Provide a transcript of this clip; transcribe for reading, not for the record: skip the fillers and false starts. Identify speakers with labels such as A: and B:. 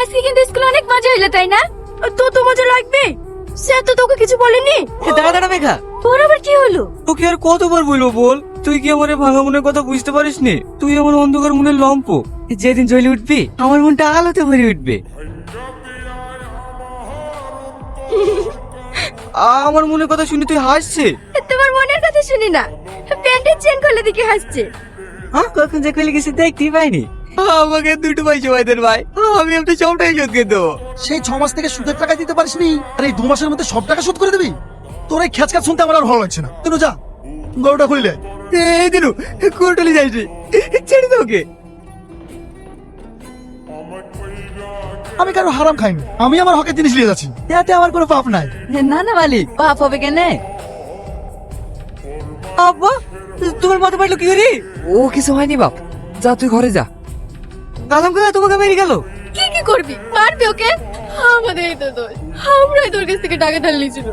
A: আজকে কিন্তু স্কুলে অনেক মজা হইলো তাই না? তো মজা লাগবে, স্যার তো তোকে কিছু বলেনি।
B: দাঁড়া দাঁড়া মেঘা,
A: তোর আবার কি হলো?
B: তোকে আর কতবার বলবো বল, তুই কি আমার এই ভাঙা মনের কথা বুঝতে পারিস নি? তুই আমার অন্ধকার মনের লম্প, যেদিন জ্বলে উঠবি আমার মনটা আলোতে ভরে উঠবে। আমার মনের কথা শুনে তুই হাসছে?
A: তোমার মনের কথা শুনি না, প্যান্টের চেন খুলে দিকে হাসছে।
B: হ্যাঁ, কখন যে খুলে গেছে দেখতেই পাইনি। আমাকে দুটো পয়সা পাইতেন ভাই, আমি আপনার সবটাই শোধ করে দেবো।
C: সেই 6 মাস থেকে সুদের টাকা দিতে পারিসনি, আর এই 2 মাসের মধ্যে সব টাকা শোধ করে দিবি? তোর এই খেচখাচ শুনতে আমার আর ভালো লাগছে না। তুই যা, গরুটা খুললে।
B: এই দিনু কোর্টলে যাইস রে, ছেড়ে দে ওকে।
C: আমি কারো হারাম খাইনি, আমি আমার হকের জিনিস নিয়ে যাচ্ছি, এতে আমার কোনো পাপ নাই।
B: না না মালিক, পাপ হবে কেন? আব্বা, তোমার মাথা পাইলো কি করে? ও কিছু হয়নি বাপ, যা তুই ঘরে যা। কালাম কাকা তোমাকে মেরে গেল।
A: কি করবি? মারবি ওকে? আমাদের এই তো দোষ, আমরাই তোর কাছ থেকে টাকা ধার নিয়েছিল।